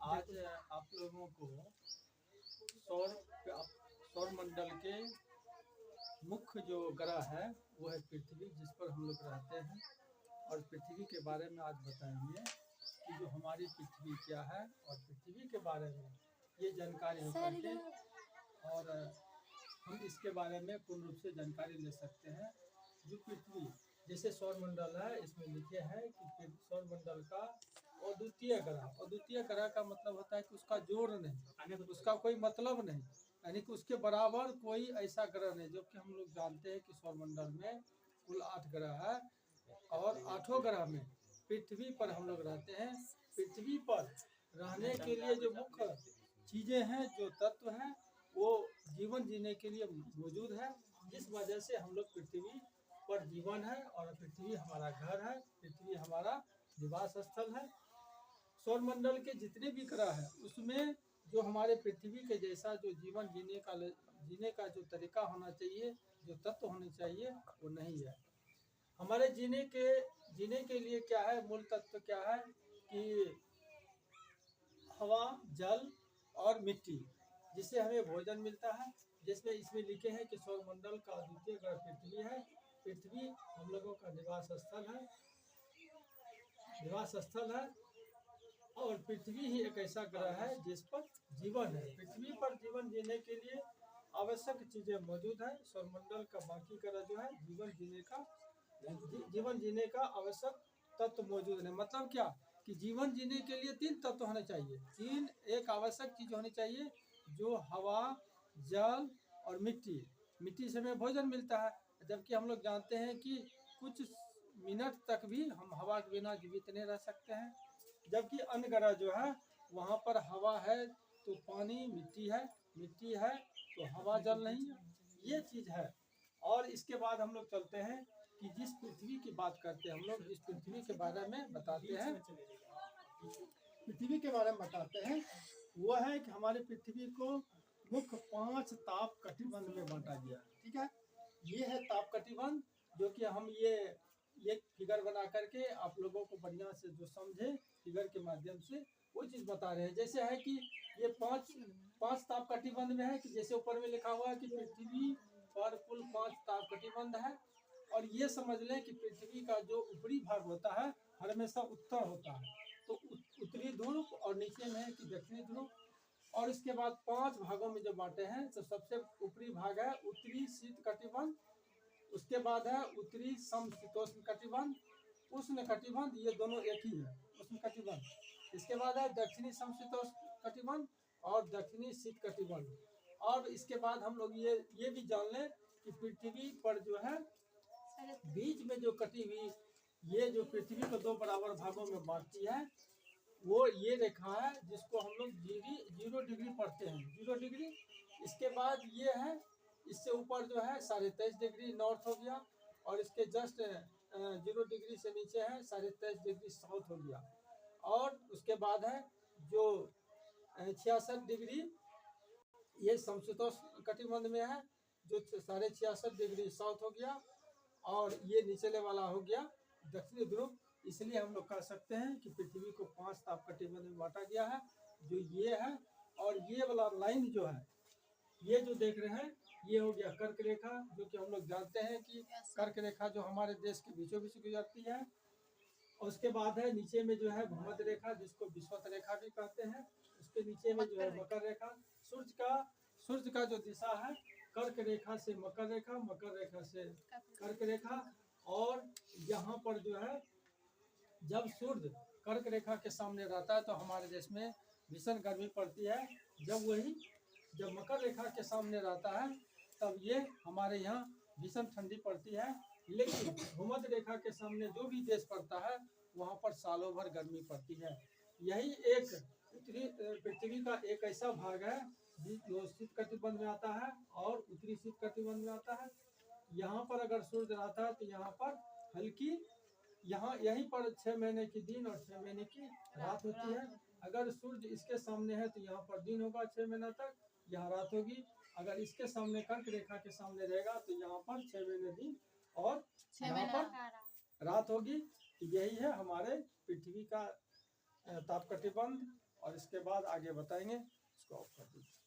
आज आप लोगों को सौर सौर मंडल के मुख्य जो ग्रह है वो है पृथ्वी, जिस पर हम लोग रहते हैं। और पृथ्वी के बारे में आज बताएंगे कि जो हमारी पृथ्वी क्या है और पृथ्वी के बारे में ये जानकारी हो करके और हम इसके बारे में पूर्ण रूप से जानकारी ले सकते हैं। जो पृथ्वी जैसे सौर मंडल है, इसमें लिखे हैं कि सौर मंडल का अद्वितीय ग्रह। अद्वितीय ग्रह का मतलब होता है कि उसका जोड़ नहीं, उसका कोई मतलब नहीं, यानी कि उसके बराबर कोई ऐसा ग्रह नहीं। जो कि हम लोग जानते हैं कि सौर मंडल में कुल 8 ग्रह है और 8 ग्रह में पृथ्वी पर हम लोग रहते हैं। पृथ्वी पर रहने के लिए जो मुख्य चीज़ें हैं, जो तत्व हैं, वो जीवन जीने के लिए मौजूद है। जिस वजह से हम लोग पृथ्वी पर जीवन है और पृथ्वी हमारा घर है, पृथ्वी हमारा निवास स्थल है। सौर मंडल के जितने भी ग्रह हैं उसमें जो हमारे पृथ्वी के जैसा जो जीवन जीने का जो तरीका होना चाहिए, जो तत्व होने चाहिए, वो नहीं है। हमारे जीने के लिए क्या है, मूल तत्व क्या है कि हवा, जल और मिट्टी, जिससे हमें भोजन मिलता है। जिसमें इसमें लिखे हैं कि सौर मंडल का अद्वितीय ग्रह पृथ्वी है। पृथ्वी हम लोगों का निवास स्थल है और पृथ्वी ही एक ऐसा ग्रह है जिस पर जीवन है। पृथ्वी पर जीवन जीने के लिए आवश्यक चीजें मौजूद है। सौरमंडल का बाकी ग्रह जो है जीवन जीने का आवश्यक तत्व मौजूद है। मतलब क्या कि जीवन जीने के लिए 3 तत्व होने चाहिए। एक आवश्यक चीज होनी चाहिए, जो हवा, जल और मिट्टी। मिट्टी से हमें भोजन मिलता है, जबकि हम लोग जानते हैं कि कुछ मिनट तक भी हम हवा के बिना जीवित नहीं रह सकते हैं। जबकि अन्य ग्रह जो है वहाँ पर हवा है तो पानी, मिट्टी है तो हवा, जल नहीं है। ये चीज़ है। और इसके बाद हम लोग चलते हैं कि जिस पृथ्वी की बात करते हैं, हम लोग जिस पृथ्वी के बारे में बताते हैं, वो है कि हमारे पृथ्वी को मुख्य 5 ताप कटिबंध में बांटा गया है। ठीक है, ये है ताप कटिबंध, जो कि हम ये फिगर बना करके आप लोगों को बढ़िया से जो समझे फिगर के माध्यम से वो चीज़ बता रहे हैं। जैसे है कि ये पांच ताप कटिबंध में है कि जैसे ऊपर में लिखा हुआ है कि पृथ्वी पर कुल 5 ताप कटिबंध है। और ये समझ लें कि पृथ्वी का जो ऊपरी भाग होता है हमेशा उत्तर होता है, तो उत्तरी ध्रुव, और नीचे में है कि दक्षिणी ध्रुव। और इसके बाद 5 भागों में जो बांटे हैं, तो सबसे ऊपरी भाग है उत्तरी शीत कटिबंध, उसके बाद है उत्तरी समशीतोष्ण कटिबंध, उष्ण कटिबंध, ये दोनों एक ही है, उष्ण कटिबंध। इसके बाद है दक्षिणी समशीतोष्ण कटिबंध और दक्षिणी शीत कटिबंध। और इसके बाद हम लोग ये भी जान लें कि पृथ्वी पर जो है बीच में जो कटी हुई, ये जो पृथ्वी को 2 बराबर भागों में बांटती है, वो ये रेखा है जिसको हम लोग 0 डिग्री पढ़ते हैं, 0 डिग्री। इसके बाद ये है, इससे ऊपर जो है 23.5 डिग्री नॉर्थ हो गया, और इसके जस्ट 0 डिग्री से नीचे है 23.5 डिग्री साउथ हो गया। और उसके बाद है जो 66 डिग्री, ये समशीतोष्ण कटिबंध में है, जो 66.5 डिग्री साउथ हो गया। और ये निचले वाला हो गया दक्षिणी ध्रुव। इसलिए हम लोग कह सकते हैं कि पृथ्वी को 5 ताप कटिबंध में बांटा गया है, जो ये है। और ये वाला लाइन जो है, ये जो देख रहे हैं, ये हो गया कर्क रेखा, जो कि हम लोग जानते हैं कि कर्क रेखा जो हमारे देश के बीचों बीच गुजरती है। और उसके बाद है नीचे में जो है भूमध्य रेखा, जिसको विषुवत रेखा भी कहते हैं। उसके नीचे में जो है मकर रेखा। सूर्य का जो दिशा है, कर्क रेखा से मकर रेखा, मकर रेखा से कर्क रेखा। और यहाँ पर जो है जब सूर्य कर्क रेखा के सामने रहता है तो हमारे देश में भीषण गर्मी पड़ती है। जब मकर रेखा के सामने रहता है तब ये हमारे यहाँ भीषण ठंडी पड़ती है। लेकिन भूमध्य रेखा के सामने जो भी देश पड़ता है वहाँ पर सालों भर गर्मी पड़ती है। यही एक पृथ्वी का एक ऐसा भाग है जो शीत कटिबंध में आता है और उत्तरी शीत कटिबंध में आता है। यहाँ पर अगर सूर्य रहता है तो यहाँ पर हल्की, यहीं पर 6 महीने की दिन और 6 महीने की रात होती है। अगर सूर्य इसके सामने है तो यहाँ पर दिन होगा 6 महीना तक, यहाँ रात होगी। अगर इसके सामने कर्क रेखा के सामने रहेगा तो यहाँ पर 6 महीने दिन और यहाँ पर रात होगी। तो यही है हमारे पृथ्वी का ताप कटिबंध और इसके बाद आगे बताएंगे। इसको ऑफ कर दीजिए।